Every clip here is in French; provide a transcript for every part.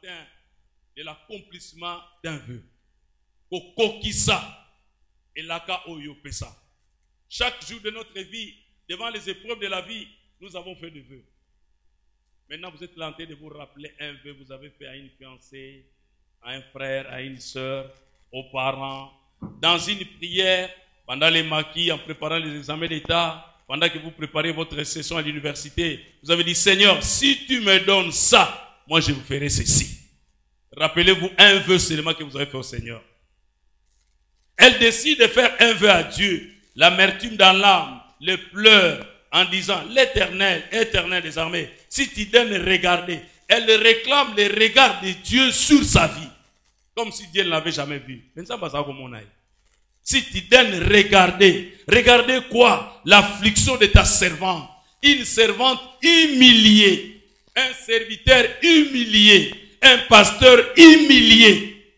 matin de l'accomplissement d'un vœu. Kokokisa et laka oyo pesa. Chaque jour de notre vie, devant les épreuves de la vie, nous avons fait des vœux. Maintenant, vous êtes là en train de vous rappeler un vœu que vous avez fait à une fiancée, à un frère, à une soeur, aux parents. Dans une prière, pendant les maquis, en préparant les examens d'État, pendant que vous préparez votre session à l'université, vous avez dit, Seigneur, si tu me donnes ça, moi je vous ferai ceci. Rappelez-vous un vœu seulement que vous avez fait au Seigneur. Elle décide de faire un vœu à Dieu, l'amertume dans l'âme, les pleurs, en disant, l'Éternel, Éternel des armées, si tu donnes regarder, elle réclame les regards de Dieu sur sa vie, comme si Dieu ne l'avait jamais vu. Si tu donnes regarder, regardez quoi? L'affliction de ta servante, une servante humiliée, un serviteur humilié, un pasteur humilié,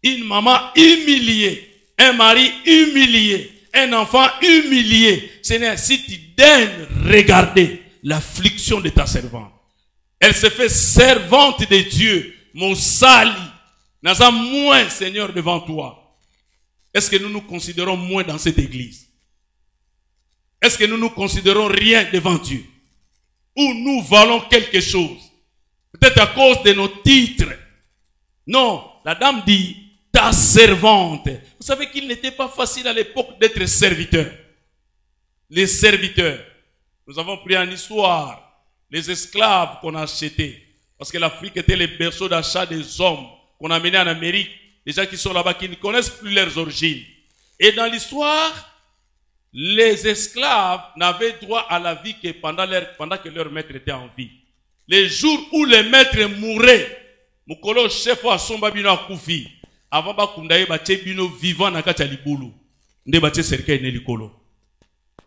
une maman humiliée, un mari humilié, un enfant humilié. Seigneur, si tu donnes regarder l'affliction de ta servante, elle se fait servante de Dieu, mon sali, n'a moins, Seigneur, devant toi. Est-ce que nous nous considérons moins dans cette église? Est-ce que nous nous considérons rien devant Dieu? Ou nous valons quelque chose? Peut-être à cause de nos titres. Non, la dame dit, ta servante. Vous savez qu'il n'était pas facile à l'époque d'être serviteur. Les serviteurs. Nous avons pris en histoire les esclaves qu'on a achetés. Parce que l'Afrique était le berceau d'achat des hommes qu'on a amenés en Amérique. Les gens qui sont là-bas, qui ne connaissent plus leurs origines. Et dans l'histoire, les esclaves n'avaient droit à la vie que pendant que leur maître était en vie. Les jours où les maîtres mouraient, Mukolo chef wa somba bino akufi, avant bakundaye bache bino vivant na kati ya libulu, nde bache cercueil ne likolo.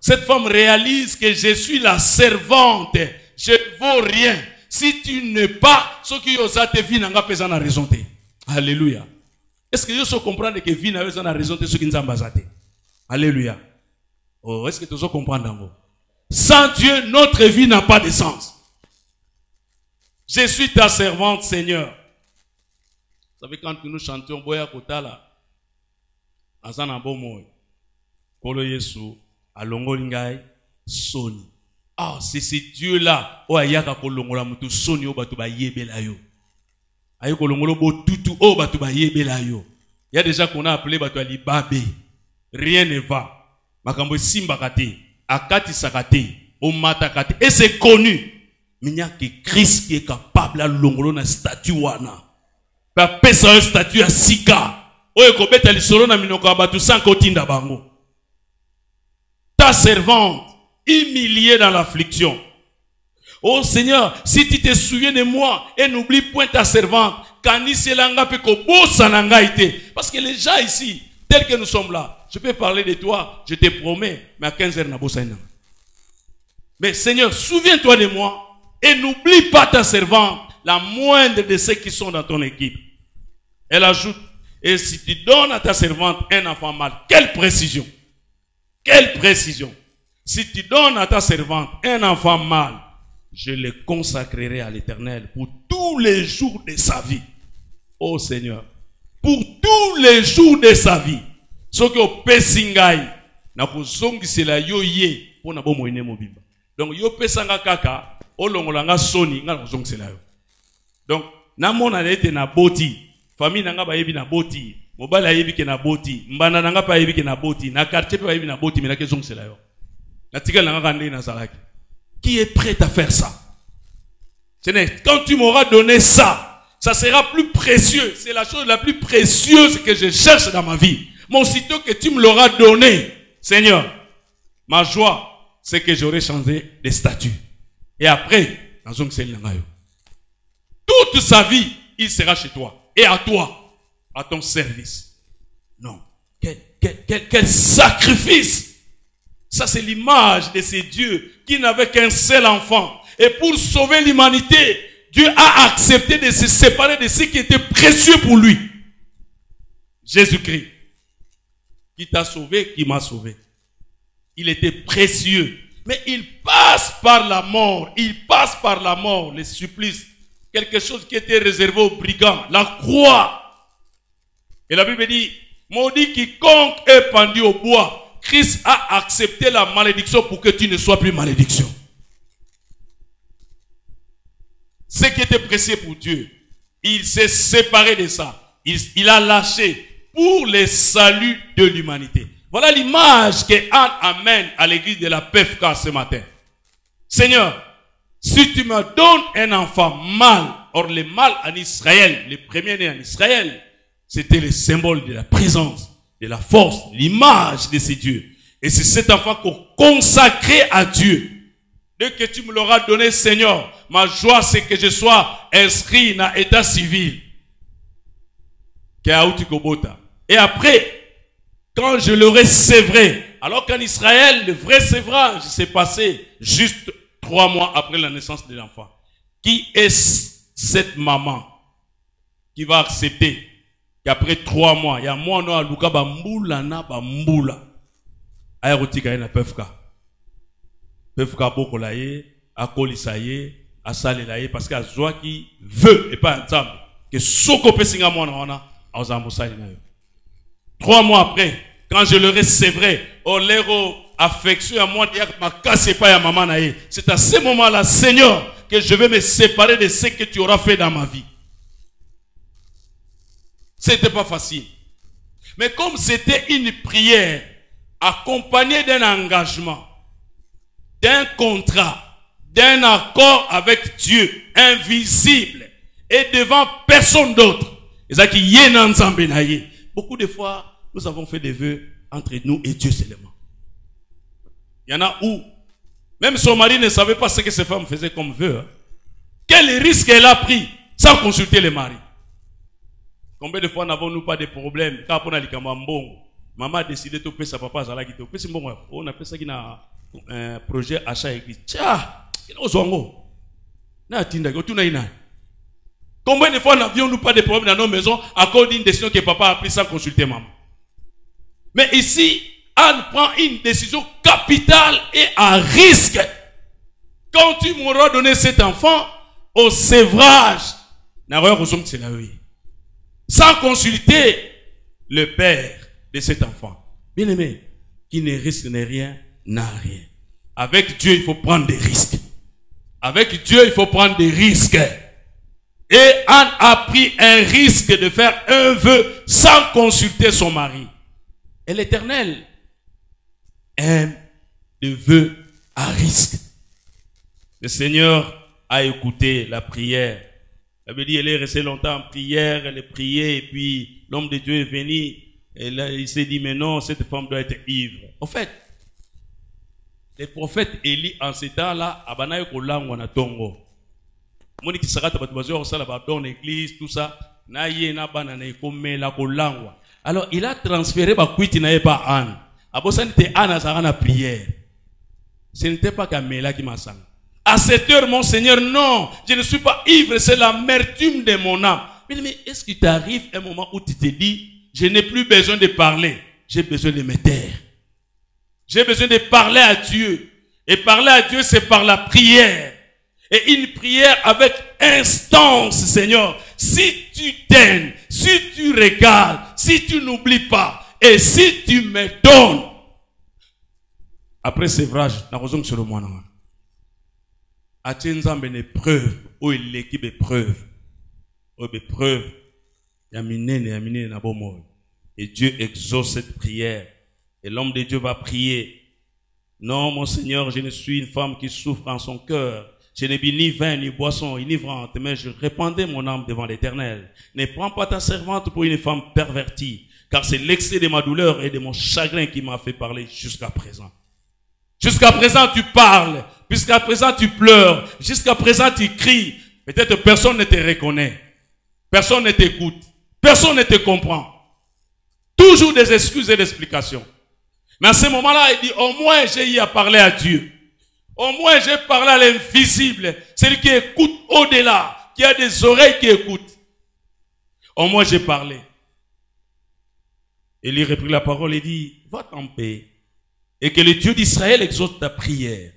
Cette femme réalise que je suis la servante, je ne vaux rien. Si tu n'es pas, ce qui osate vie n'a pas besoin de raison. Alléluia. Est-ce que je comprends que vie n'a besoin de raison de ce qui nous a basé? Alléluia. Oh, est-ce que tu comprends d'abord? Sans Dieu, notre vie n'a pas de sens. Je suis ta servante, Seigneur. Vous savez, quand nous chantions Boya Kotala, Azana Bomoy, Kolo Yesu, Alongolingai, Soni. Ah, c'est ce Dieu-là. Oh, Ayaka Kolongola Mutu, Soni, Obatuba Yebelayo. Ayo Kolongolo Botutu, Obatuba Yebelayo. Il y a déjà qu'on a appelé Batuba Libabe. Rien ne va. Makambo Simbakate, Akati Sakate, Omatakate. Et c'est connu. Mais il y a que Christ qui est capable à l'ongolo na statue wana. Papa ça un statue à Sika. Oye kobeta lisolo na minoko abatu sans kotinda bango. Ta servante humiliée dans l'affliction. Oh Seigneur, si tu te souviens de moi et n'oublie point ta servante, kaniselanga pe kobosa nanga ite. Parce que les gens ici, tels que nous sommes là, je peux parler de toi, je te promets, mais à 15h na bosa ina. Mais Seigneur, souviens-toi de moi. Et n'oublie pas ta servante, la moindre de ceux qui sont dans ton équipe. Elle ajoute, et si tu donnes à ta servante un enfant mâle, quelle précision! Quelle précision! Si tu donnes à ta servante un enfant mâle, je le consacrerai à l'Éternel pour tous les jours de sa vie. Oh Seigneur, pour tous les jours de sa vie. Ce que au pesingai, na kuzongi sela yo ye, pour na bomo ine mobimba. Donc yo pesanga kaka, olongolanga soni nga kozongisela yo. Donc namona ete na boti, famille nanga ba yebi na boti, mobala yebi ke na boti, mbana nanga pa yebi ke na boti, na quartier pa yebi na boti, mais na kezongisela yo. Na tika nanga kande na salaki. Qui est prêt à faire ça? Quand tu m'auras donné ça, ça sera plus précieux. C'est la chose la plus précieuse que je cherche dans ma vie. Mais aussitôt que tu me l'auras donné, Seigneur, ma joie, c'est que j'aurai changé de statut. Et après, toute sa vie, il sera chez toi. Et à toi, à ton service. Non. Quel sacrifice! Ça, c'est l'image de ces dieux qui n'avaient qu'un seul enfant. Et pour sauver l'humanité, Dieu a accepté de se séparer de ce qui était précieux pour lui. Jésus-Christ, qui t'a sauvé, qui m'a sauvé. Il était précieux. Mais il passe par la mort. Il passe par la mort, les supplices quelque chose qui était réservé aux brigands, la croix. Et la Bible dit, maudit quiconque est pendu au bois. Christ a accepté la malédiction pour que tu ne sois plus malédiction. Ce qui était précieux pour Dieu, il s'est séparé de ça. Il a lâché pour le salut de l'humanité. Voilà l'image que Anne amène à l'église de la PFK ce matin. Seigneur, si tu me donnes un enfant mâle, or le mâle en Israël, le premier-né en Israël, c'était le symbole de la présence, de la force, l'image de ces dieux. Et c'est cet enfant qu'on consacrait à Dieu. Dès que tu me l'auras donné, Seigneur, ma joie c'est que je sois inscrit dans l'état civil. Et après, quand je l'aurai sévré, alors qu'en Israël, le vrai sévrage s'est passé juste 3 mois après la naissance de l'enfant. Qui est cette maman qui va accepter qu'après 3 mois, il y a moi non à Luka bamboula na bamboula. Aérotika na PFK. PFK boko la ye, akolisa ye, asale la ye, parce qu'il y a joie qui veut et pas ensemble. Que soko pesinga moi na a 3 mois après, quand je leur ai sévré, oh l'héros affection à moi, c'est à ce moment-là, Seigneur, que je vais me séparer de ce que tu auras fait dans ma vie. C'était pas facile. Mais comme c'était une prière accompagnée d'un engagement, d'un contrat, d'un accord avec Dieu, invisible, et devant personne d'autre. Beaucoup de fois, nous avons fait des vœux entre nous et Dieu seulement. Il y en a où, même son mari ne savait pas ce que ses femmes faisaient comme vœux. Hein. Quel risque elle a pris sans consulter le mari? Combien de fois n'avons-nous pas de problèmes? Quand on a dit que maman a décidé de faire sa papa à la guitare. On a fait ça qui a un projet achat église. Tiens, combien de fois n'avions-nous pas de problèmes dans nos maisons à cause d'une décision que papa a prise sans consulter maman? Mais ici, Anne prend une décision capitale et à risque. Quand tu m'auras donné cet enfant au sévrage, sans consulter le père de cet enfant. Bien aimé, qui ne risque rien, n'a rien. Avec Dieu, il faut prendre des risques. Avec Dieu, il faut prendre des risques. Et Anne a pris un risque de faire un vœu sans consulter son mari. Et l'Éternel aime le vœu à risque. Le Seigneur a écouté la prière. La Bible dit, elle est restée longtemps en prière, elle a prié, et puis l'homme de Dieu est venu, et là il s'est dit, mais non, cette femme doit être ivre. En fait, les prophètes Élie en ce temps-là, abanaye kolangwa na tongo. Moni ki sakata batu bazwa osala ba dans l'église, tout ça, na ye na bana na ikomela kolangwa. Alors il a transféré ba kuiti na ye pa Anne. Abosa n'était Anne à la prière. Ce n'était pas Kamela qui m'a sang. À cette heure, mon Seigneur, non, je ne suis pas ivre, c'est l'amertume de mon âme. Mais est-ce qu'il t'arrive un moment où tu te dis, je n'ai plus besoin de parler, j'ai besoin de me taire. J'ai besoin de parler à Dieu. Et parler à Dieu, c'est par la prière. Et une prière avec instance, Seigneur. Si tu t'aimes, si tu regardes, si tu n'oublies pas, et si tu me donnes. Après sévrage, la raison sur le mois. Atenzambe une preuve, ou l'équipe épreuve. Ou épreuve. Yamine na bomo. Et Dieu exauce cette prière. Et l'homme de Dieu va prier. Non, mon Seigneur, je ne suis une femme qui souffre en son cœur. Je n'ai bu ni vin, ni boisson enivrante, mais je répandais mon âme devant l'Éternel. Ne prends pas ta servante pour une femme pervertie, car c'est l'excès de ma douleur et de mon chagrin qui m'a fait parler jusqu'à présent. Jusqu'à présent, tu parles. Jusqu'à présent, tu pleures. Jusqu'à présent, tu cries. Peut-être personne ne te reconnaît. Personne ne t'écoute. Personne ne te comprend. Toujours des excuses et des explications. Mais à ce moment-là, il dit, au moins j'ai eu à parler à Dieu. Au moins j'ai parlé à l'invisible. Celui qui écoute au-delà. Qui a des oreilles qui écoutent. Au moins j'ai parlé. Et il reprit la parole et dit, va en paix. Et que le Dieu d'Israël exauce ta prière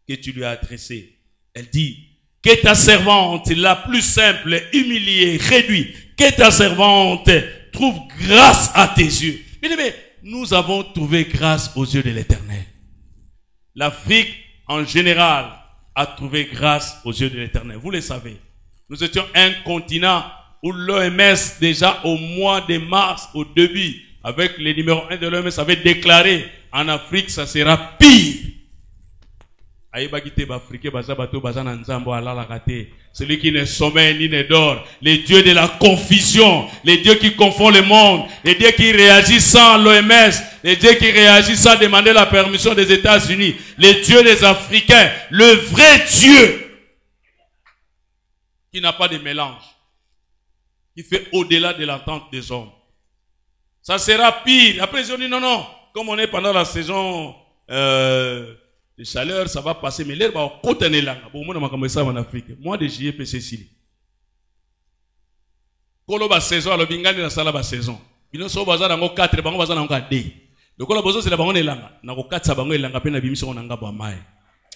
que tu lui as adressée. Elle dit, que ta servante, la plus simple, humiliée, réduite, que ta servante trouve grâce à tes yeux. Bien-aimés, nous avons trouvé grâce aux yeux de l'Éternel. L'Afrique, en général, a trouvé grâce aux yeux de l'Éternel. Vous le savez. Nous étions un continent où l'OMS, déjà au mois de mars, au début, avec les numéros 1 de l'OMS, avait déclaré en Afrique, ça sera pire. Celui qui ne sommeille ni ne dort, les dieux de la confusion, les dieux qui confondent le monde, les dieux qui réagissent sans l'OMS, les dieux qui réagissent sans demander la permission des États-Unis, les dieux des Africains, le vrai Dieu qui n'a pas de mélange, qui fait au-delà de l'attente des hommes. Ça sera pire. Après, ils ont dit non, comme on est pendant la saison de chaleur, ça va passer, mais l'air va continuer là. Bon, moi, je ça en Afrique. Moi, de juillet, PCC. Quand la saison, alors bingani na sala ba saison. Bino so baza nango 4, bango baza nango 2. Le kolo bozo c'est la bango elanga. Nango 4 sa bango elanga pe na bimiso nanga ba mai.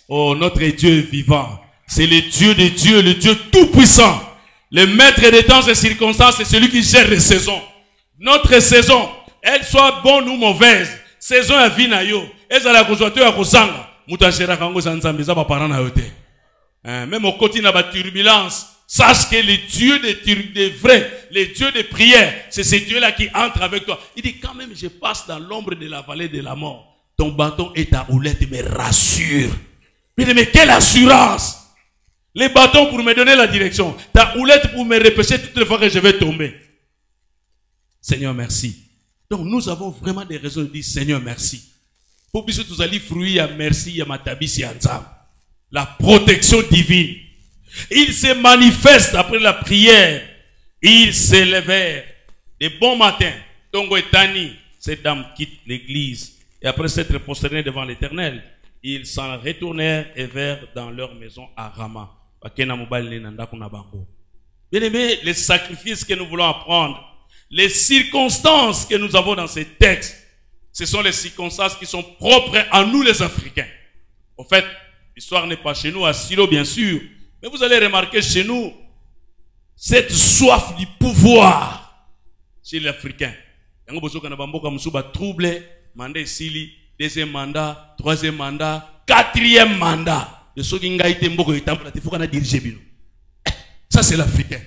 Oh, notre Dieu vivant, c'est le Dieu des dieux, le Dieu tout puissant. Le maître des temps et circonstances, c'est celui qui gère les saisons. Notre saison, elle soit bonne ou mauvaise, saison à vinayo, elle a la conjointure à Kosanga. Même au quotidien, la turbulence, sache que les dieux des vrais, les dieux de prière, c'est ces dieux-là qui entrent avec toi. Il dit, quand même, je passe dans l'ombre de la vallée de la mort. Ton bâton et ta houlette me rassurent. Mais quelle assurance! Les bâtons pour me donner la direction. Ta houlette pour me repêcher toutes les fois que je vais tomber. Seigneur, merci. Donc, nous avons vraiment des raisons de dire, Seigneur, merci. Pour que tous allez fruits à merci à matabisi anzam. La protection divine. Il se manifeste après la prière. Il s'élevèrent de bon matin. Tongo et Tani, cette dame quitte l'église. Et après s'être prosternée devant l'Éternel, ils s'en retournèrent et vinrent dans leur maison à Rama. Bien aimé, les sacrifices que nous voulons apprendre, les circonstances que nous avons dans ces textes, ce sont les circonstances qui sont propres à nous les Africains. En fait, l'histoire n'est pas chez nous à Silo, bien sûr. Mais vous allez remarquer chez nous cette soif du pouvoir chez les Africains. Il y a des troublé, mandat Sili, deuxième mandat, troisième mandat, quatrième mandat. Ça, c'est l'Africain.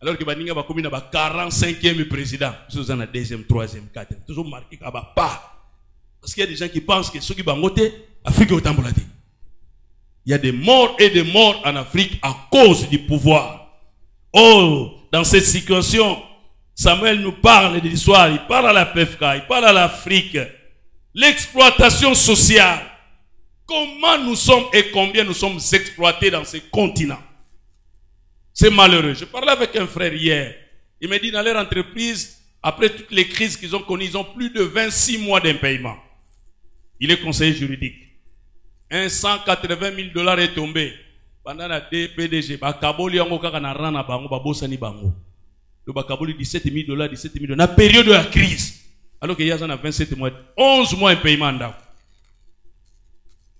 Alors que Baninga va communiquer à 45e président. Nous avons deuxième, troisième, quatrième. Toujours marqué qu'il n'y a pas. Parce qu'il y a des gens qui pensent que ceux qui vont voter, l'Afrique est au temple. Il y a des morts et des morts en Afrique à cause du pouvoir. Oh, dans cette situation, Samuel nous parle de l'histoire. Il parle à la PFK, il parle à l'Afrique. L'exploitation sociale. Comment nous sommes et combien nous sommes exploités dans ces continents. C'est malheureux. Je parlais avec un frère hier. Il m'a dit dans leur entreprise, après toutes les crises qu'ils ont connues, ils ont plus de 26 mois d'impayement. Il est conseiller juridique. 180 000 $ est tombé. Pendant la DPDG, Bakaboli Angokaka na rana bango, babosani bango. Le Bakaboli 17 000 $, 17 000 $. La période de la crise. Alors qu'il y a 27 mois, 11 mois d'impayement.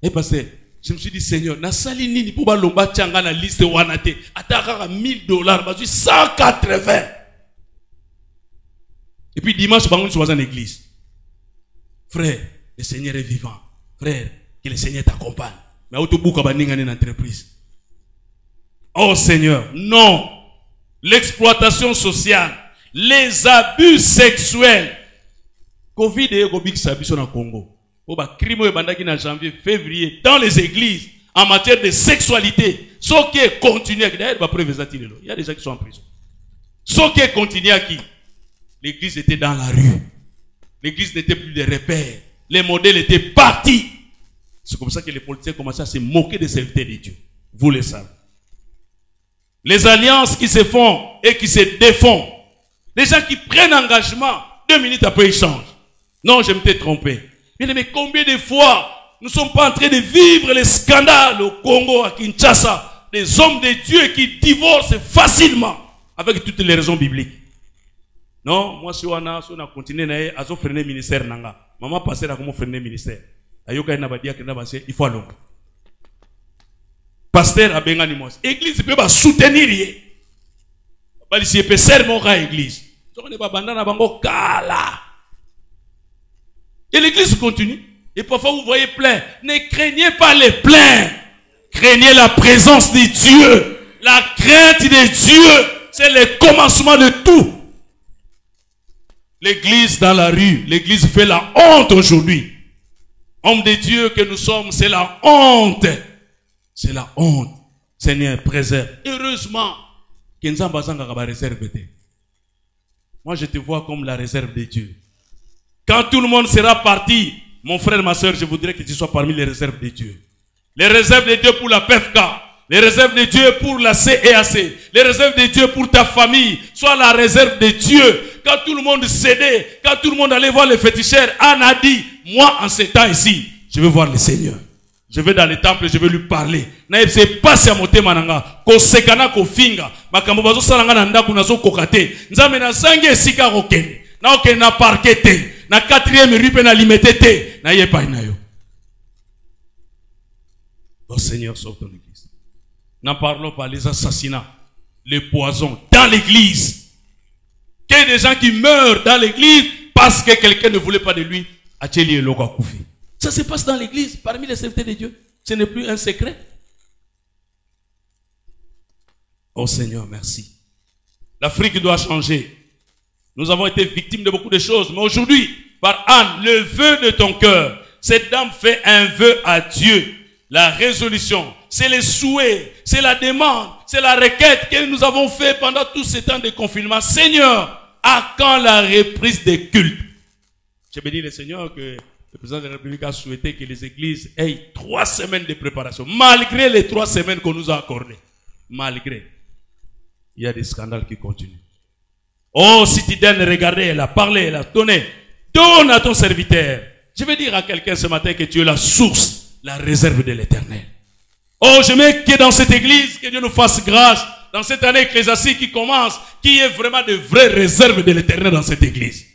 Et parce que je me suis dit, Seigneur, na sali nini pour balomba tchanga na liste wanate, ataka 1000 $, basu 180. Et puis dimanche, bangon soit en église. Frère, le Seigneur est vivant. Frère, que le Seigneur t'accompagne. Mais autobouka baninga une entreprise. Oh Seigneur, non. L'exploitation sociale, les abus sexuels. Covid et Gobik Sabiso na Congo. Crime en janvier, février, dans les églises, en matière de sexualité, ce qui continue, il y a des gens qui sont en prison. Ce qui continue à qui? L'église était dans la rue. L'église n'était plus de repères. Les modèles étaient partis. C'est comme ça que les politiciens commençaient à se moquer des serviteurs de Dieu. Vous le savez. Les alliances qui se font et qui se défont. Les gens qui prennent engagement, 2 minutes après ils changent. Non, je m'étais trompé. Mais combien de fois nous ne sommes pas en train de vivre les scandales au Congo, à Kinshasa, des hommes de Dieu qui divorcent facilement avec toutes les raisons bibliques. Non, moi si on a continué à freiner le ministère nanga. Maman passait à comment freiner le ministère. Il faut aller. pasteur a bengani moi. Église peut pas soutenir. Bali si peut sermon à église. On est pas bandana bango kala. Et l'église continue. Et parfois vous voyez plein. Ne craignez pas les pleins. Craignez la présence de Dieu. La crainte de Dieu, c'est le commencement de tout. L'église dans la rue, l'église fait la honte aujourd'hui. Homme de Dieu que nous sommes, c'est la honte. C'est la honte. Seigneur, préserve. Heureusement, moi je te vois comme la réserve de Dieu. Quand tout le monde sera parti, mon frère, ma soeur, je voudrais que tu sois parmi les réserves de Dieu. Les réserves de Dieu pour la PFK. Les réserves de Dieu pour la CEAC. Les réserves de Dieu pour ta famille. Soit la réserve de Dieu. Quand tout le monde cédait, quand tout le monde allait voir les féticheurs, Anne a dit, moi en ces temps ici, je vais voir le Seigneur. Je vais dans le temple, je vais lui parler. C'est pas si à monter mananga. Ko sekana ko finga. Makambo bazo salanga na ndaku nazo kokate. Nzambe na sange sika rokene. Na okene na parquete. Na 4e rue pe na limité te. Na yepa inayo. Oh Seigneur, sauve ton église. N'en parlons pas les assassinats, les poisons dans l'église. Qu'il y ait des gens qui meurent dans l'église parce que quelqu'un ne voulait pas de lui. Ça se passe dans l'église, parmi les serviteurs de Dieu. Ce n'est plus un secret. Oh Seigneur, merci. L'Afrique doit changer. Nous avons été victimes de beaucoup de choses. Mais aujourd'hui, par Anne, le vœu de ton cœur, cette dame fait un vœu à Dieu. La résolution, c'est le souhait, c'est la demande, c'est la requête que nous avons fait pendant tout ce temps de confinement. Seigneur, à quand la reprise des cultes? Je bénis le Seigneur que le président de la République a souhaité que les églises aient 3 semaines de préparation. Malgré les 3 semaines qu'on nous a accordées. Malgré. Il y a des scandales qui continuent. Oh, citadine, regardez, elle a parlé, elle a donné. Donne à ton serviteur. Je vais dire à quelqu'un ce matin que tu es la source, la réserve de l'Éternel. Oh, je mets que dans cette église, que Dieu nous fasse grâce, dans cette année ecclésiastique qui commence, qu'il y ait vraiment de vraies réserves de l'Éternel dans cette église.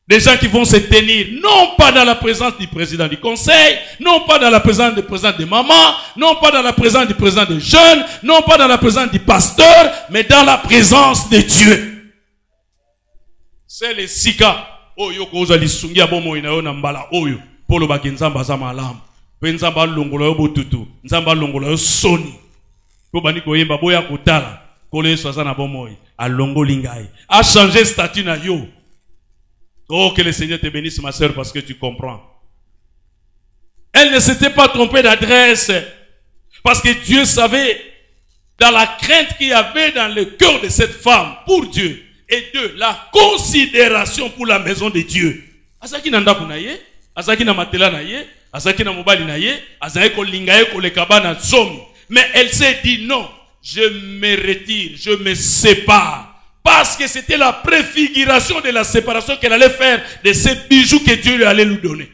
Des gens qui vont se tenir, non pas dans la présence du président du conseil, non pas dans la présence du président de maman, non pas dans la présence du président des jeunes, non pas dans la présence du pasteur, mais dans la présence de Dieu. C'est les sika. Oh, yo ko uzali sungia bomo inayo na mbala oyo. Polo baki nzamba za malamu. Pe nzamba longola yo botutu. Nzamba longola yo soni. Po bani ko yemba boya kotala. Kolo yesu aza na bomoyi. Alongoli ngai. A changé statut na yo. Oh, que le Seigneur te bénisse, ma soeur, parce que tu comprends. Elle ne s'était pas trompée d'adresse. Parce que Dieu savait, dans la crainte qu'il y avait dans le cœur de cette femme, pour Dieu, et de la considération pour la maison de Dieu. Asaki nanda kunaye, asaki na matela naye, asaki na mobali naye, asaki ko lingaye ko le kabana zomi. Mais elle s'est dit non, je me retire, je me sépare. Parce que c'était la préfiguration de la séparation qu'elle allait faire de ces bijoux que Dieu lui allait nous donner.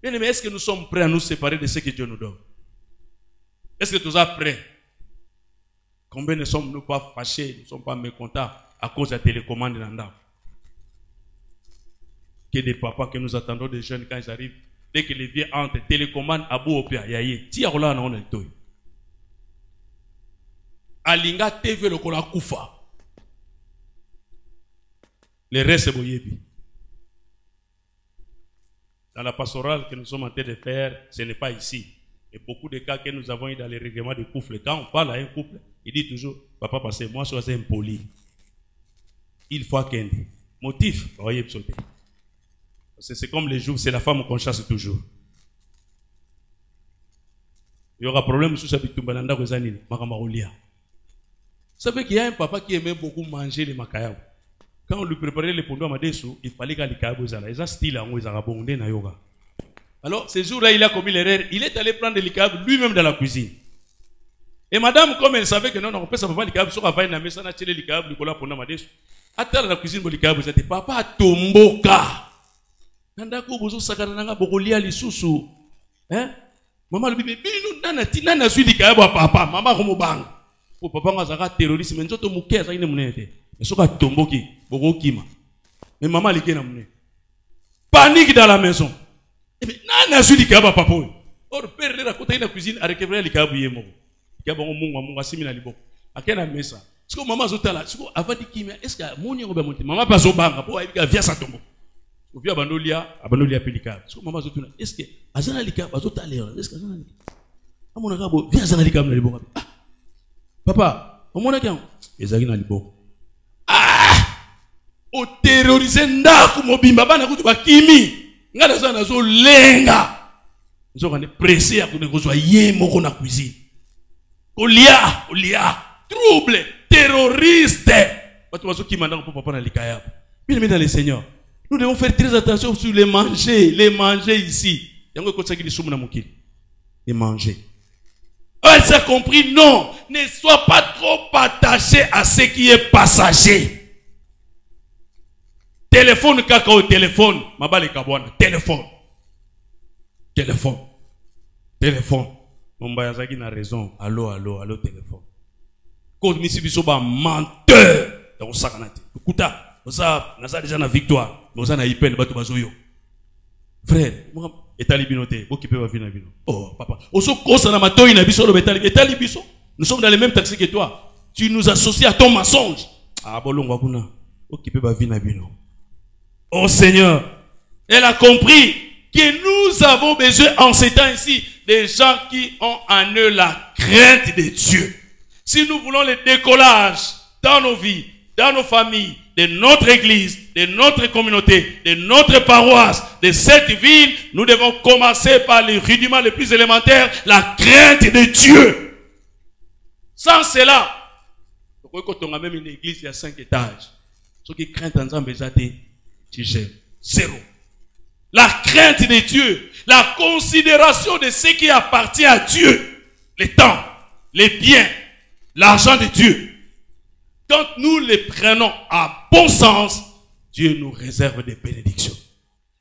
Bien aimé, est-ce que nous sommes prêts à nous séparer de ce que Dieu nous donne? Est-ce que tu es prêt? Combien ne sommes-nous pas fâchés, nous ne sommes pas mécontents à cause de la télécommande d'Anda? Que des papas que nous attendons des jeunes quand ils arrivent, dès que les vieux entrent, télécommande à bout au pire, yaye, tia rola na on est toi. Alinga TV le kola kufa. Le reste c'est boyebi. Dans la pastorale que nous sommes en train de faire, ce n'est pas ici. Et beaucoup de cas que nous avons eu dans les règlements de couple, quand on parle à un couple, il dit toujours, papa, parce que moi je suis impoli. Il faut qu'un motif, voyez, c'est comme les jours, c'est la femme qu'on chasse toujours. Il y aura problème sur sa bitumbananda kozanini, makamaroulia. Vous savez qu'il y a un papa qui aimait beaucoup manger les makayab. Quand on lui préparait les pondous à Madessou, il fallait qu'il y ait des ils ont style en Ouizarabondé na yoga. Alors, ce jour-là, il a commis l'erreur. Il est allé prendre les câbles lui-même dans la cuisine. Et madame, comme elle savait que non, on peut savoir les câbles, sur la vaille, on a mis ça, on a tiré les câbles, Nicolas Pondou à Madessou. Attends dans la cuisine, les câbles, ils ont dit, papa, tomboka. Nandako, bozo sakananga, bokolia li susu. Hein? Maman lui dit, nana suit les câbles à papa, maman, comme bang. Pour papa, on a terroriste, mais nous sommes mouké, ça y est, monnaie. Et ce qu'on tomboki, beaucoup kima. Mais maman les gars panique dans la maison. Et bien, n'a su dit qu'il y a papa. Or, père, il a côté la cuisine, a récupéré les cabouillés, mon. Il y a bon mon assimilé à l'ibon. À quel âge ça? Est-ce que maman zota là? Avant de qui est-ce que mon yon va monter? Maman pas au banc, pour aller via sa tombe. Ou via Abanolia Pelika. Est-ce que maman zota là? Est-ce que Azanalika va zota l'air? Est-ce que Azanalika? À mon arabo, via Azanalika dans l'ibon. Papa, au mon agent, les agins dans l'ibon. O terroriser ndaku mobimba bana kutu bakimi ngana za nazo lenga nzo kane pressé ya kune kozwa ye moko na cuisine olia trouble terroriste batu bazo kimanda ko papa na likaya bien aimé dans le Seigneur nous devons faire très attention sur les manger ici yango ko tsaki lisumu na mukili les manger. Elle s'est compris, non, ne sois pas trop attaché à ce qui est passager. Téléphone, cacao, téléphone. Mabale kabwana. Téléphone. Mombayazaki n'a raison. Allô, téléphone. Cause misibiso ba menteur. Donc ça kanate. Kuta, oza déjà na victoire. Oza na hyper batu bazoyo. Frère, etali binote, occupé va vina bino. Oh papa, oso kosa na matoi na biso lo etali biso. Nous sommes dans les mêmes taxis que toi. Tu nous associes à ton mensonge. Ah bolongo kuna. Occupé va vina bino. Oh Seigneur, elle a compris que nous avons besoin en ces temps ici des gens qui ont en eux la crainte de Dieu. Si nous voulons le décollage dans nos vies, dans nos familles, de notre église, de notre communauté, de notre paroisse, de cette ville, nous devons commencer par les rudiments les plus élémentaires, la crainte de Dieu. Sans cela, quand on a même une église, il y a 5 étages. Ceux qui craignent en Zambé, zéro. La crainte de Dieu, la considération de ce qui appartient à Dieu, les temps, les biens, l'argent de Dieu. Quand nous les prenons à bon sens, Dieu nous réserve des bénédictions.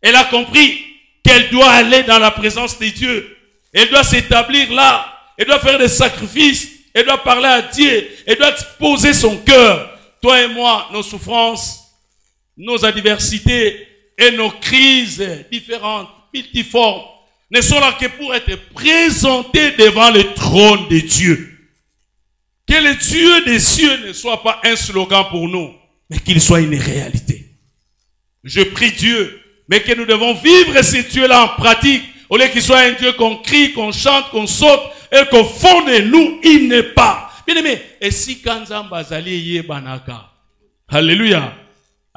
Elle a compris qu'elle doit aller dans la présence de Dieu. Elle doit s'établir là. Elle doit faire des sacrifices. Elle doit parler à Dieu. Elle doit exposer son cœur. Toi et moi, nos souffrances, nos adversités et nos crises différentes, multiformes, ne sont là que pour être présentés devant le trône de Dieu. Que le Dieu des cieux ne soit pas un slogan pour nous, mais qu'il soit une réalité. Je prie Dieu, mais que nous devons vivre ce Dieu-là en pratique, au lieu qu'il soit un Dieu qu'on crie, qu'on chante, qu'on saute, et qu'au fond de nous, il n'est pas. Bien aimé, et si Kanzamba Zali Yebanaka, alléluia.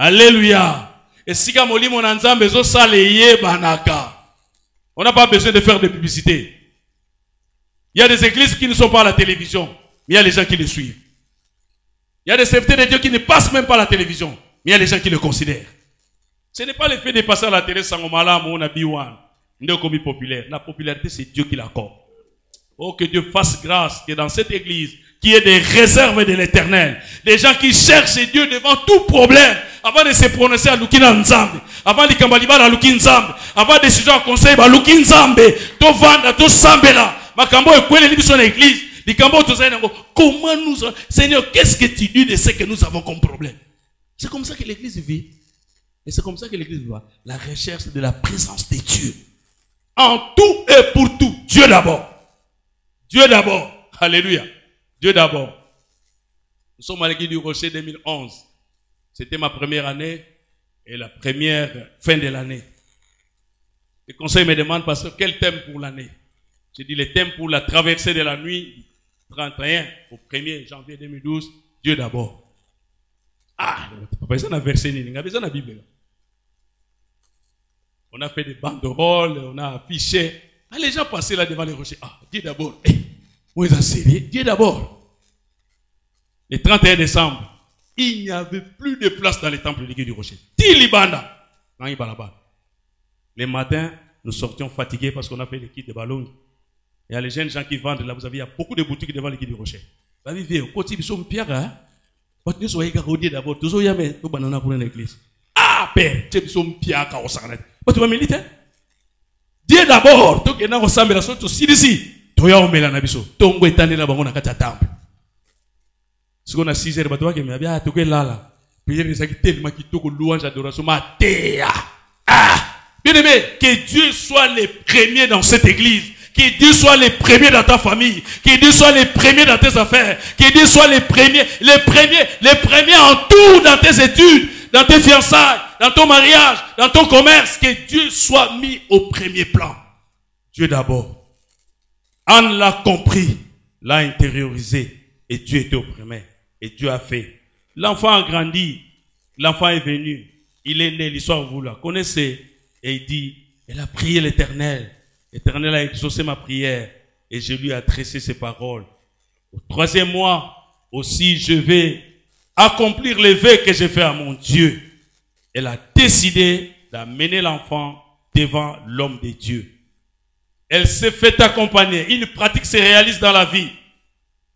Alléluia. Et si Kamolimo Nanzambe zo saleye banaka. On n'a pas besoin de faire de publicité. Il y a des églises qui ne sont pas à la télévision, mais il y a les gens qui les suivent. Il y a des serviteurs de Dieu qui ne passent même pas à la télévision, mais il y a les gens qui le considèrent. Ce n'est pas le fait de passer à la télé Sangomala, Mona Biwan, Ndeokomi populaire. La popularité, c'est Dieu qui l'accorde. Oh, que Dieu fasse grâce que dans cette église, qui est des réserves de l'éternel, des gens qui cherchent Dieu devant tout problème, avant de se prononcer à Lukina Nzambe, avant de Kambaliba à Lukin Nzambe, avant de se à conseil à Lukin Nzambe, to vanda, to sambela, makambo et kwele libi son église, di kambo to zainango, comment nous, Seigneur, qu'est-ce que tu dis de ce que nous avons comme problème? C'est comme ça que l'église vit. Et c'est comme ça que l'église voit la recherche de la présence de Dieu. En tout et pour tout, Dieu d'abord. Dieu d'abord. Alléluia. Dieu d'abord. Nous sommes à l'église du Rocher 2011. C'était ma première année et la première fin de l'année. Le conseil me demande, pasteur, quel thème pour l'année? J'ai dit le thème pour la traversée de la nuit 31 au 1er janvier 2012. Dieu d'abord. Ah, pas besoin d'un verset, il n'y a besoin de la Bible. On a fait des banderoles, on a affiché. Ah, les gens passaient là devant les rochers. Ah, Dieu d'abord. Où est-ce sérieux? Dieu d'abord. Le 31 décembre, il n'y avait plus de place dans les temples de l'église du Rocher. Tilibanda. Les matins, nous sortions fatigués parce qu'on a fait l'équipe de ballon. Il y a les jeunes gens qui vendent là. Vous savez, il y a beaucoup de boutiques devant l'église du Rocher. Vous avez vu, côté de Pierre, hein? Vous soyez Dieu d'abord. Vous avez tout banana pour l'église. Ah, père, tu es Pierre, quand on s'en est. Tu vas militer? Dieu d'abord. Tu es ensemble la sorte aussi d'ici. Tu es au Mélanabiso. Tongo est allé là-bas, on a qu'à temple. Si on a 6 heures, tu vas bien, tu es là. Puis il y a tellement qui te louange, adoration, matéa. Ah! Bien aimé, que Dieu soit le premier dans cette église. Que Dieu soit les premiers dans ta famille. Que Dieu soit les premiers dans tes affaires. Que Dieu soit les premiers en tout dans tes études, dans tes fiançailles, dans ton mariage, dans ton commerce. Que Dieu soit mis au premier plan. Dieu d'abord. Anne l'a compris, l'a intériorisé. Et Dieu était au premier. Et Dieu a fait. L'enfant a grandi. L'enfant est venu. Il est né, l'histoire vous la connaissez. Et il dit, elle a prié l'Éternel. L'Éternel a exaucé ma prière. Et je lui ai adressé ses paroles. Au 3e mois, aussi, je vais accomplir les vœux que j'ai fait à mon Dieu. Elle a décidé d'amener l'enfant devant l'homme de Dieu. Elle s'est fait accompagner. Une pratique se réalise dans la vie.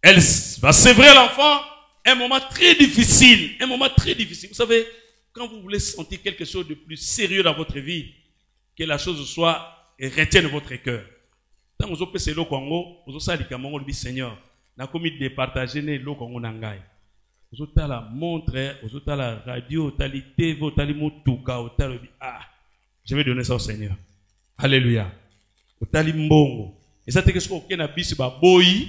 Elle va sévrer l'enfant. Un moment très difficile. Un moment très difficile. Vous savez, quand vous voulez sentir quelque chose de plus sérieux dans votre vie, que la chose soit et retienne votre cœur. Tant que vous avez le Congo, vous avez dit Seigneur, na commis de partager le Congo nangai. Vous avez la montre, vous avez la radio, vous avez la TV, vous avez moutuka, vous avez ah, je vais donner ça au Seigneur. Alléluia. Vous avez mbongo. Et ça c'est que ce qu'on a bis ba boyi,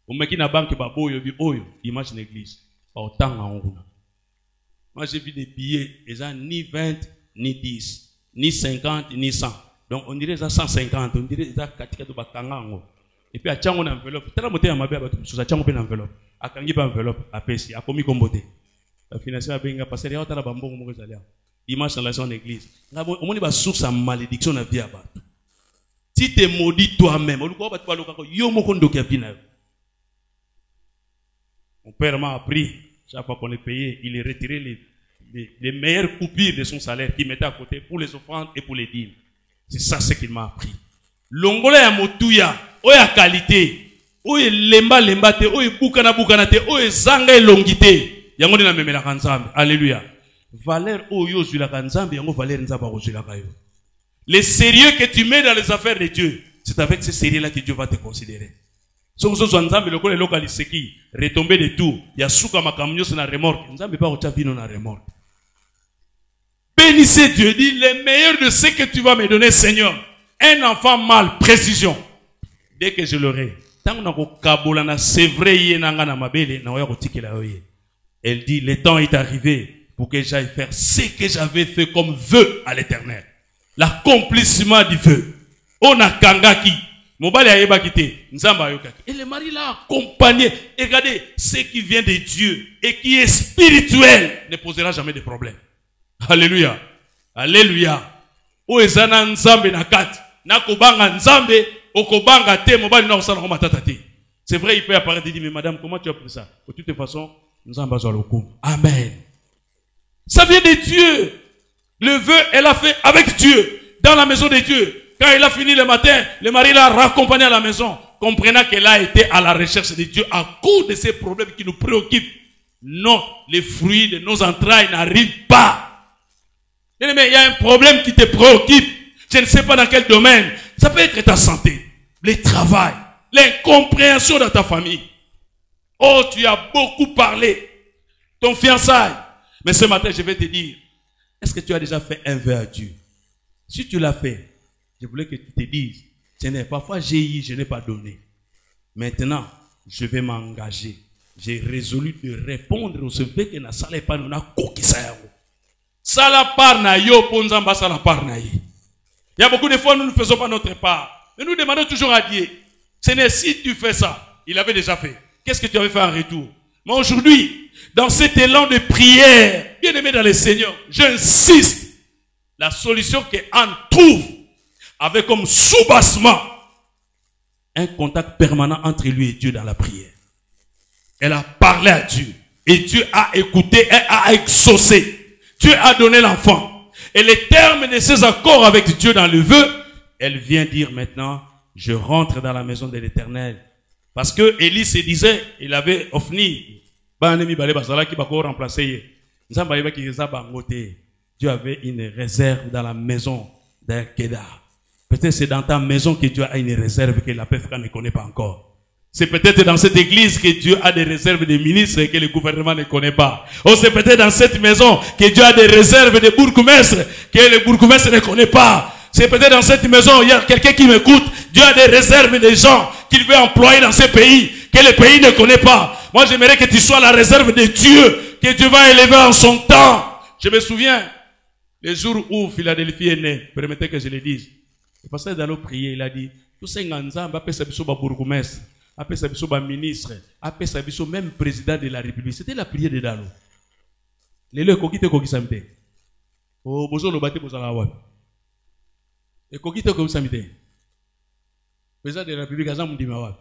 vous mettez na banque ba boyi bi oyo, image l'église. Autant en haut. Moi j'ai vu des billets, ils ont ni 20 ni 10. Ni 50, ni 100. Donc on dirait ça 150, on dirait ça 4 de batangango. Et puis à tchango une enveloppe. Tala moté à ma belle, sur sa tchango une enveloppe. À kangi pas enveloppe, à pesi, à commis comboté. La financière a bien passé, il y a la bambo au mauvais salaire. Dimanche dans la son église. Au moins il va source à malédiction à vie à battre. Si tu es maudit toi-même, mon père m'a appris, chaque fois qu'on est payé, il est retiré les meilleures coupures de son salaire qu'il mettait à côté pour les offrandes et pour les dîmes. C'est ça ce qu'il m'a appris. L'ongole ya motuya, oya qualité, oya lemba te, oya bukana te, oya zanga elongité. Yango na memela kanzambe. Alléluia. Valeur oyo zula kanzambe, yango valeur nzaba ozula kayo. Le sérieux que tu mets dans les affaires de Dieu, c'est avec ce sérieux-là que Dieu va te considérer. Si vous êtes nzambe lokole lokali seki, retomber de tout, ya suka makamnyo na remorque, nzambe pas ocha vino na remorque. Bénissez Dieu, dit le meilleur de ce que tu vas me donner, Seigneur. Un enfant mâle, précision. Dès que je l'aurai, elle dit, le temps est arrivé pour que j'aille faire ce que j'avais fait comme vœu à l'Éternel. L'accomplissement du vœu. On a kangaki. Et le mari l'a accompagné. Et regardez, ce qui vient de Dieu et qui est spirituel ne posera jamais de problème. Alléluia. Alléluia. O ezana nzambe na kati. Na kobanga nzambe, okobanga te mobali na osala koma tatati. C'est vrai, il peut apparaître et dire, mais madame, comment tu as pris ça? De toute façon, nzambe azwa lokum. Amen. Ça vient de Dieu. Le vœu, elle a fait avec Dieu, dans la maison de Dieu. Quand il a fini le matin, le mari l'a raccompagné à la maison, comprenant qu'elle a été à la recherche de Dieu à cause de ces problèmes qui nous préoccupent. Non, les fruits de nos entrailles n'arrivent pas. Mais il y a un problème qui te préoccupe. Je ne sais pas dans quel domaine. Ça peut être ta santé, le travail, l'incompréhension dans ta famille. Oh, tu as beaucoup parlé. Ton fiançailles. Mais ce matin, je vais te dire, est-ce que tu as déjà fait un vœu à Dieu? Si tu l'as fait, je voulais que tu te dises, parfois j'ai eu, je n'ai pas donné. Maintenant, je vais m'engager. J'ai résolu de répondre au vœu que na sala pas nous na kokisa yango. Sala par na yo ponzamba sala par na yi. Il y a beaucoup de fois nous ne faisons pas notre part. Mais nous demandons toujours à Dieu. Seigneur, si tu fais ça, il avait déjà fait. Qu'est-ce que tu avais fait en retour? Mais aujourd'hui, dans cet élan de prière, bien aimé dans le Seigneur, j'insiste. La solution que Anne trouve avait comme soubassement un contact permanent entre lui et Dieu dans la prière. Elle a parlé à Dieu. Et Dieu a écouté et a exaucé. Dieu a donné l'enfant. Et les termes de ses accords avec Dieu dans le vœu, elle vient dire maintenant, je rentre dans la maison de l'Éternel. Parce que Élie se disait, il avait offni, Dieu avait une réserve dans la maison d'un Kédar. Peut-être c'est dans ta maison que Dieu a une réserve que la PFK ne connaît pas encore. C'est peut-être dans cette église que Dieu a des réserves de ministres que le gouvernement ne connaît pas. Ou c'est peut-être dans cette maison que Dieu a des réserves de bourgmestres que le bourgmestre ne connaît pas. C'est peut-être dans cette maison, il y a quelqu'un qui m'écoute. Dieu a des réserves des gens qu'il veut employer dans ce pays, que le pays ne connaît pas. Moi, j'aimerais que tu sois la réserve de Dieu, que Dieu va élever en son temps. Je me souviens, le jour où Philadelphie est né, permettez que je le dise. Le pasteur Dalo priait, il a dit, tout ça, Nganzamba, après ça, biso ba bourgmestre, après ça, biso ba ministre, après ça, biso même président de la République. C'était la prière de Dalo. Les lieux kokite kokisamite. Oh, bozo lo bate bozo la wapi. Et kokite kokisamite. Président de la République, azam mundima wapi.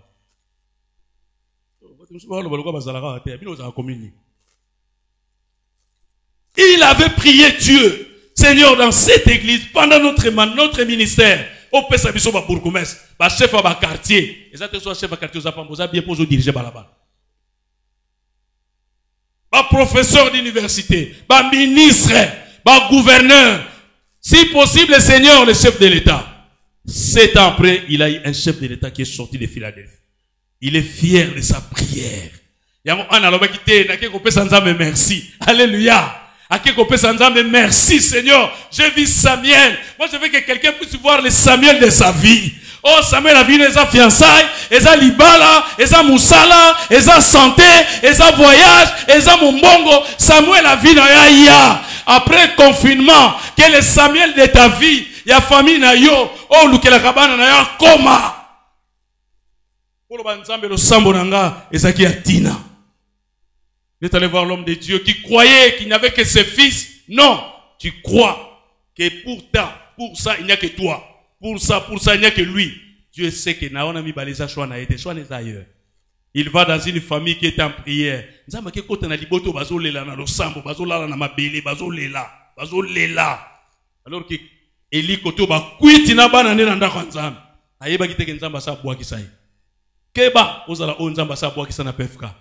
Il avait prié Dieu, Seigneur, dans cette église, pendant notre ministère. Au Pessabiso, ba bourgmestre, ba chef à quartier. Et ça te soit chef à quartier, vous avez bien posé diriger là-bas. Ba professeur d'université, ba ministre, ba gouverneur. Si possible, le Seigneur, le chef de l'État. 7 ans après, il a eu un chef de l'État qui est sorti de Philadelphie. Il est fier de sa prière. Merci. Alléluia. Merci Seigneur. J'ai vu Samuel. Moi je veux que quelqu'un puisse voir le Samuel de sa vie. Oh Samuel a vu les fiançailles, les libala, les moussala, les santé, les voyage, les mumbongo. Samuel a vu na après confinement que le Samuel de ta vie, il y a famille na yo, oh lukela kabana na yo koma. Vous êtes allé voir l'homme de Dieu qui croyait qu'il n'avait que ses fils. Non, tu crois que pour ça, il n'y a que toi. Pour ça, il n'y a que lui. Dieu sait que Naona mi baleza choix na été, choix les ailleurs. Il va dans une famille qui est en prière. Nzamba ke kota na liboto bazolela na losambo, bazolala na mabele, bazolela. Alors que Eli koto ba kwiti na bana ne na ndako nzambe. Ayeba kiteke nzamba sa bwa kisai. Keba ozala o nzamba sa bwa kisana pefka.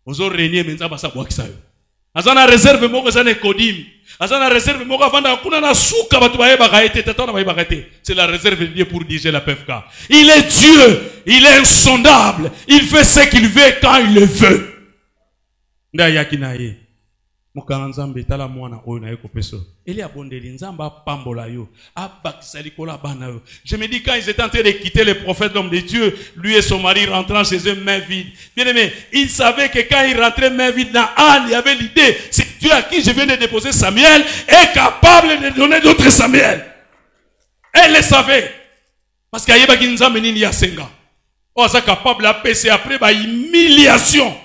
Ozo renier nzamba sa bwa kisai. Azana réserve moko zane kodim. Azana réserve moko avanda kuna na suka batu bayeba kaete tatona bayeba kaete. C'est la réserve de Dieu pour diriger la PFK. Il est Dieu, il est insondable. Il fait ce qu'il veut quand il le veut. Nda yakinaye. Mukana nzambe tala mwana oyo na yeko peso. Eli abondeli nzamba pambola yo. Abakisa likola bana yo. Je me dis quand ils étaient en train de quitter le prophète l'homme de Dieu, lui et son mari rentrant chez eux main vide. Bien aimé, il savait que quand il rentrait main vide dans Anne, il y avait l'idée, c'est Dieu à qui je viens de déposer Samuel est capable de donner d'autres Samuel. Elle le savait. Parce qu'il y a des nzambe nini ya senga. Oh, ça capable de passer après ba humiliation,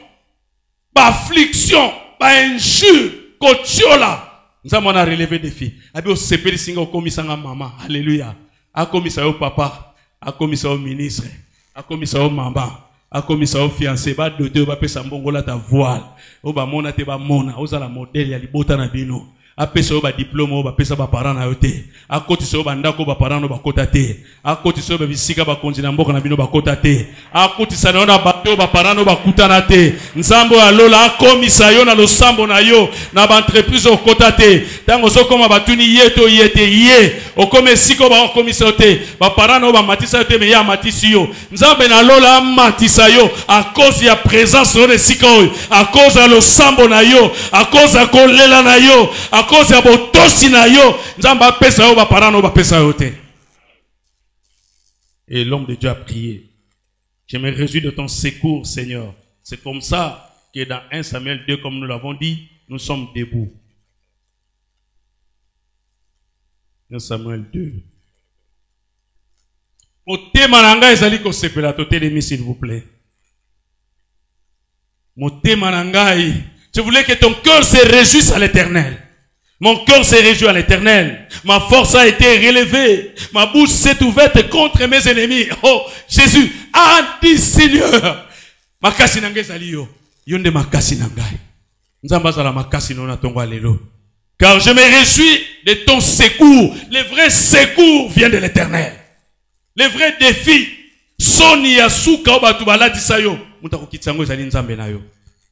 ba affliction, ba injure, kotiola. Nous avons relevé des filles. Abi o sepeli singa o komisa nga mama. Alléluia. A komisa yo papa, a komisa yo ministre, a komisa yo maman, a komisa yo fiancé, ba dote ba pesa mbongo la ta voile. O ba mona te ba mona, o za la modèle ya libota na bino. A pesa yo ba diplôme o ba pesa ba parents na yo te. A koti so ba ndako ba parents no ba kota te. A koti so ba bisika ba konzi na mboka na bino ba kota te. A koti sa na bato ba parents no ba kutana te. Nzambo alola a komisa yo na losambo na yo na ba entreprise o kota te. Tango so koma batuni yeto yete ye. O kome siko ba komisa yo te. Ba parents no ba matisa yo te me ya matisi yo. Nzambe na lola matisa yo a cause ya présence no de siko yo. A cause ya losambo na yo. A cause ya kolela na yo. A cause ya botosi na yo. Nzamba pesa yo ba parents no ba pesa yo te. Et l'homme de Dieu a prié. Je me réjouis de ton secours, Seigneur. C'est comme ça que dans 1 Samuel 2, comme nous l'avons dit, nous sommes debout. 1 Samuel 2. Au Temananga, ezali ko sepela to telemi, s'il vous plaît. Mon Temanangai, je voulais que ton cœur se réjouisse à l'Éternel. Mon cœur s'est réjoui à l'Éternel. Ma force a été relevée. Ma bouche s'est ouverte contre mes ennemis. Oh, Jésus a dit, Seigneur. Makasi nangai zaliyo. Yonde makasi nangai. Nzamba zala makasi nona tongwa lelo. Car je me réjouis de ton secours. Le vrai secours vient de l'Éternel. Le vrai défi. Soni ya suka obatu balati sayo. Mutako kitsango zali nzambe na yo.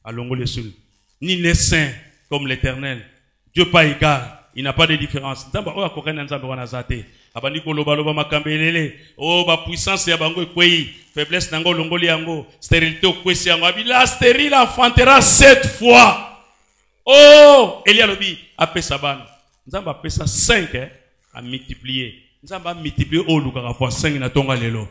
Alongo le sul. Ni ne saint comme l'Éternel. Dieu pas égal, il n'a pas de différence. Nzamba oya kokana nzamba wana zate. Abandi ko loba loba makambelele. Oh ba puissance ya bango ekwei, faiblesse nango longoli yango, stérilité okwesi yango. Abila stérile enfantera 7 fois. Oh, Elia lobi apesa bana. Nzamba apesa 5 à multiplier. Nzamba multiplier au lukaka fois 5 na tonga lelo.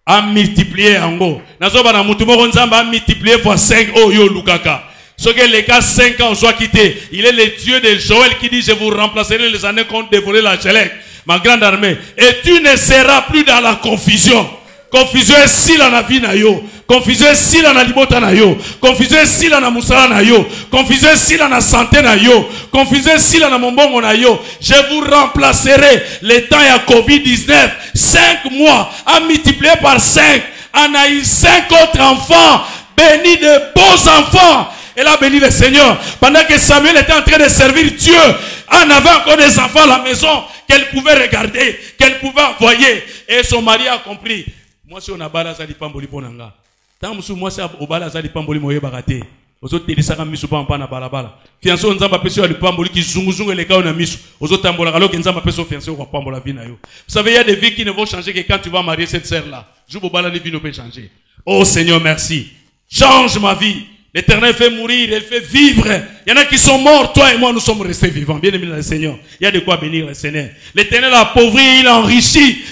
A multiplier ango. Nazo bana mutu moko nzamba a multiplier fois 5 au yo lukaka. Ce que les gars 5 ans soit quitté. Il est le Dieu de Joël qui dit je vous remplacerai les années qu'on dévoré la Chelek, ma grande armée. Et tu ne seras plus dans la confusion. Confusion est si la vie na yo. Confusion est si la libota na yo. Confusion est si la musala na yo. Confusion est si la santé na yo. Confusion est si la mombongo na yo. Je vous remplacerai le temps à Covid-19. 5 mois à multiplier par 5. On a eu 5 autres enfants. Bénis de beaux enfants. Elle a béni le Seigneur. Pendant que Samuel était en train de servir Dieu, on avait encore des enfants à la maison qu'elle pouvait regarder, qu'elle pouvait envoyer. Et son mari a compris. Moi, si on a balazali pamboli ponanga. Tant que moi, si on a balazali pamboli moye bagate. Aux autres, ils sont mis pas na balabala. Fiancé, on a appelé le pamboli qui zunguzung et les cas on a mis. Aux autres, tambola alors qu'ils ont appelé son fiancé au pambola vie na yo. Vous savez, il y a des vies qui ne vont changer que quand tu vas marier cette sœur-là. Je vous balade les vies ne peut changer. Oh Seigneur, merci. Change ma vie. L'Éternel fait mourir, il fait vivre. Il y en a qui sont morts, toi et moi, nous sommes restés vivants. Bien aimé le Seigneur. Il y a de quoi bénir le Seigneur. L'Éternel a appauvri, il a enrichi.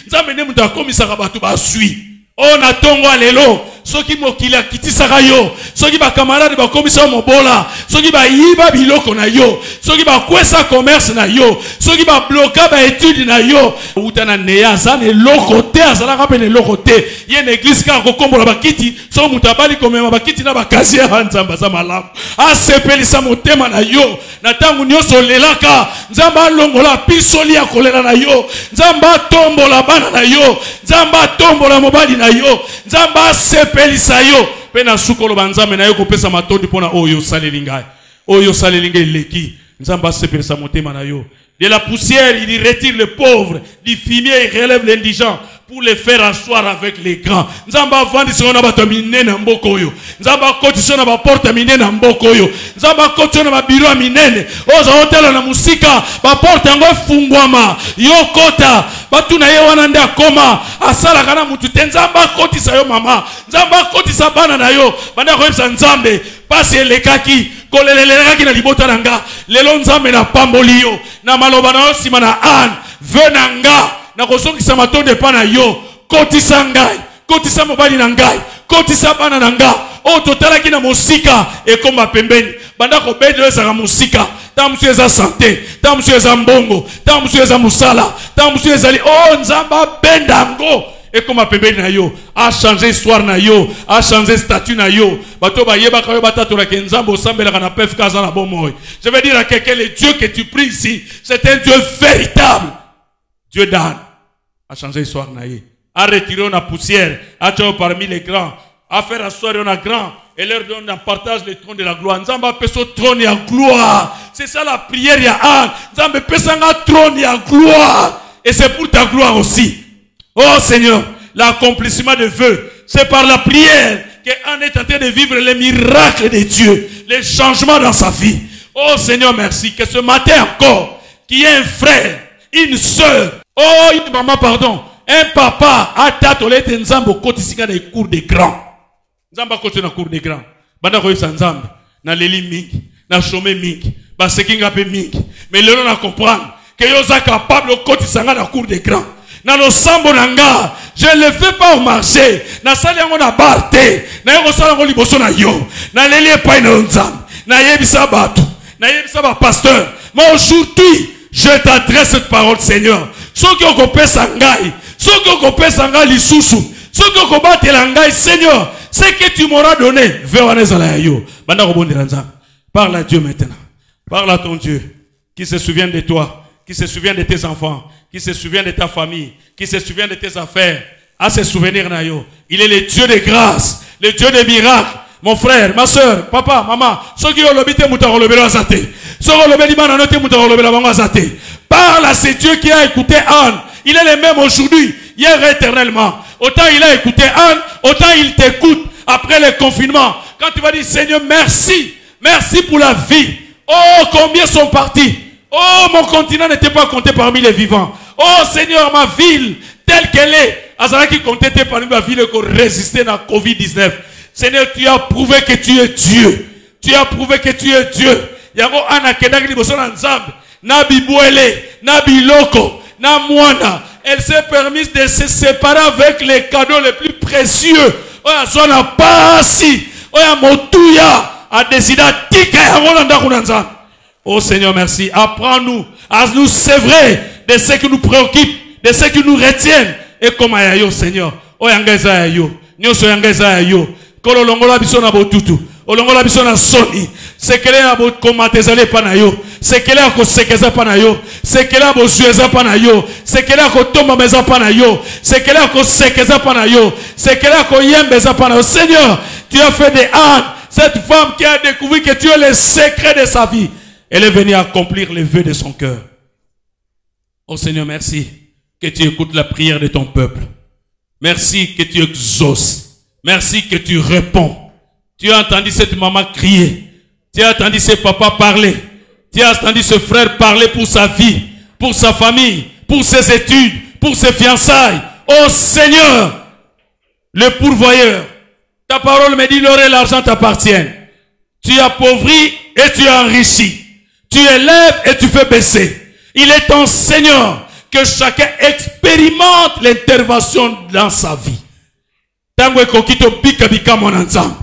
On a tongo alelo. Ceux qui mokila kiti sarayo. Ceux qui ba camarade ba komisa mobola. Ceux qui ba yiba biloko na yo. Ceux qui ba kwesa commerce na yo. Ceux qui ba bloquer ba étude na yo. Utana neya zane lokote azala kapene lokote. Ye na église ka kokombola ba kiti. So mutabali komema ba kiti na ba kasi ya nzamba za malamu. Asepelisa motema na yo. Na tangu nyoso lelaka. Nzamba longola pisoli ya kolera na yo. Nzamba tombola bana na yo. Nzamba tombola mobali na yo. Nzamba sepelisa yo. Pena sukolo banzame na yo kopesa matondi pona oyo salelinga. Oyo salelinga leki. Nzamba sepelisa motema na yo. De la poussière, il retire le pauvre. Du fumier, il relève l'indigent. Pour les faire asseoir avec les grands. Nzamba vandi sona batamine na mboko yo. Nzamba koti sona ba porte mine na mboko yo. Nzamba koti sona ba biro minene. Oza hotela na musika ba porte ngo fungwama. Yo kota batu na ye wana nde akoma asala kana mutu te. Nzamba koti sa yo mama. Nzamba koti sa bana na yo. Banda ko yebisa Nzambe pasi elekaki kolelelelaki na libota nanga. Lelo Nzambe na pamboli yo. Na maloba na yo sima na an venanga. Na kosongisa matonde pa na yo. Kotisa ngai. Kotisa mobali na ngai. Kotisa bana na nga. O totalaki na musika ekoma pembeni. Banda ko bedelo ezaka musika. Tamusu eza santé. Tamusu eza mbongo. Tamusu eza musala. Tamusu ezali. Oh Nzamba bendango. Ekoma pembeni na yo. A changé histoire na yo. A changé statut na yo. Bato ba yeba kayo batatora ke Nzambo sambela kana pef kaza na bomoy. Je vais dire à quelqu'un, le Dieu que tu pries ici, c'est un Dieu véritable. Dieu d'âne a changé l'histoire naïe, a retiré la poussière, a tué parmi les grands, a fait asseoir un grand et leur donne un partage le trône de la gloire. Nzamba peso trône et gloire. C'est ça la prière ya Anne. Nzamba peso un trône et gloire. Et c'est pour ta gloire aussi. Oh Seigneur, l'accomplissement de vœux, c'est par la prière qu'Anne est en train de vivre les miracles de Dieu, les changements dans sa vie. Oh Seigneur, merci que ce matin encore, qu'il y ait un frère, une sœur, oh une maman, pardon, un papa, a tatolé de Nzambo kotisika dans les cours des grands. Nzamba kotisika dans les cours des grands. Banda koyisa Nzambe, na leli mingi, na chômé mingi, ba sekinga pe mingi. Mais le na comprendre que yoza capable de kotisika dans les cours des grands. Na lo sambo nanga, je ne le fais pas au marché. Na sali yango na barte, na yoko sala yango liboso na yo. Na leli epai na Nzambe, na yebisa batu, na yebisa ba pasteur. Mais aujourd'hui, je t'adresse cette parole, Seigneur. Ceux qui ont coupé Sangai, ceux qui ont coupé Sangai l'Issusu, ceux qui ont coupé Langai, Seigneur, ce que tu m'auras donné, parle à Dieu maintenant. Parle à ton Dieu, qui se souvient de toi, qui se souvient de tes enfants, qui se souvient de ta famille, qui se souvient de tes affaires. À se souvenir, Nayo. Il est le Dieu de grâce, le Dieu des miracles. Mon frère, ma soeur, papa, maman, ceux qui ont l'obité, parle à ce Dieu qui a écouté Anne. Il est le même aujourd'hui, hier éternellement. Autant il a écouté Anne, autant il t'écoute après le confinement. Quand tu vas dire Seigneur, merci, merci pour la vie. Oh, combien sont partis. Oh, mon continent n'était pas compté parmi les vivants. Oh Seigneur, ma ville, telle qu'elle est, Azara qui comptait parmi ma ville pour résister à Covid-19. Seigneur, tu as prouvé que tu es Dieu. Tu as prouvé que tu es Dieu. Yango ana kedaki liboso na Nzambe, na bibwele, na biloko, na mwana, Elle s'est permise de se séparer avec les cadeaux les plus précieux. Oya zona pasi. Oya motuya. A décidé à tika ya rolanda kunanza. Oh Seigneur, merci. Apprends-nous à nous sévrer de ce qui nous préoccupe, de ce qui nous retiennent. Et comme ayo Seigneur. Oya ngeza ayo. Nyoso yangeza ayo. Kolo longola biso na botutu. Olongola biso na soni. Sekele ya bo komatezale pana yo. Sekele ya ko sekeza pana yo. Sekele ya bo zueza pana yo. Sekele ya ko tomba meza pana yo. Sekele ya ko sekeza pana yo. Sekele ya ko yembeza pana yo. Seigneur, tu as fait des ânes. Cette femme qui a découvert que tu es le secret de sa vie. Elle est venue accomplir les vœux de son cœur. Oh Seigneur, merci que tu écoutes la prière de ton peuple. Merci que tu exauces. Merci que tu réponds. Tu as entendu cette maman crier. Tu as entendu ce papa parler. Tu as entendu ce frère parler pour sa vie, pour sa famille, pour ses études, pour ses fiançailles. Oh Seigneur, le pourvoyeur. Ta parole me dit l'or et l'argent t'appartiennent. Tu appauvris et tu enrichis. Tu élèves et tu fais baisser. Il est ton Seigneur que chacun expérimente l'intervention dans sa vie. Tango kokito bika bika mon ensemble.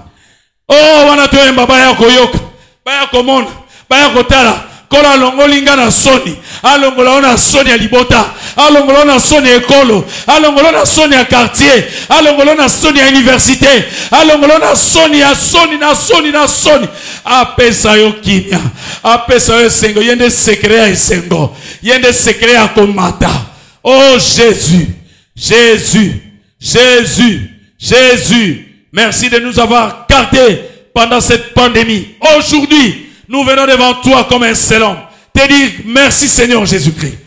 Oh, wanatoemba baya koyoka, baya komona, baya kotala, kola longolinga na soni, alongola na soni ya libota, alongola na soni ya ekolo, alongola na soni ya quartier, alongola na soni ya université, alongola na soni ya soni. Apesa yo kimia, apesa yo esengo, yende sekre ya esengo, yende sekre ya komata. Oh Jésus, Jésus, Jésus, Jésus. Merci de nous avoir gardés pendant cette pandémie. Aujourd'hui, nous venons devant toi comme un seul homme. Te dire merci Seigneur Jésus-Christ.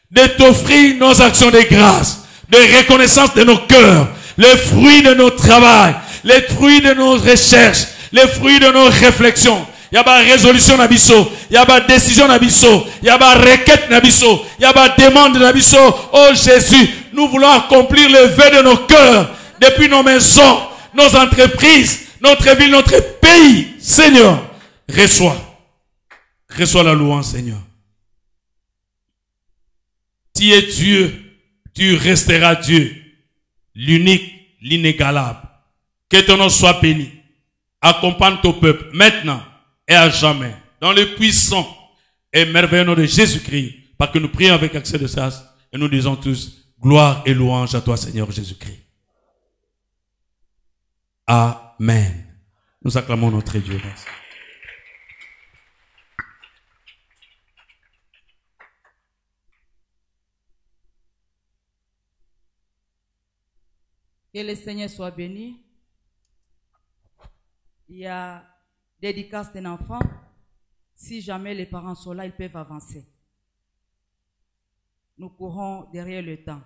De t'offrir nos actions de grâce, de reconnaissance de nos cœurs, les fruits de nos travail, les fruits de nos recherches, les fruits de nos réflexions. Yaba résolution nabiso, yaba décision nabiso, yaba requête nabiso, yaba demande nabiso. Oh Jésus, nous voulons accomplir le vœu de nos cœurs depuis nos maisons, nos entreprises, notre ville, notre pays. Seigneur, reçois la louange, Seigneur. Tu es Dieu, tu resteras Dieu, l'unique, l'inégalable. Que ton nom soit béni. Accompagne ton peuple maintenant et à jamais, dans le puissant et merveilleux nom de Jésus-Christ, parce que nous prions avec accès de grâce et nous disons tous gloire et louange à toi, Seigneur Jésus-Christ. Amen. Nous acclamons notre Dieu. Merci. Que le Seigneur soit béni. Il y a dédicace d'un enfant. Si jamais les parents sont là, ils peuvent avancer. Nous courons derrière le temps.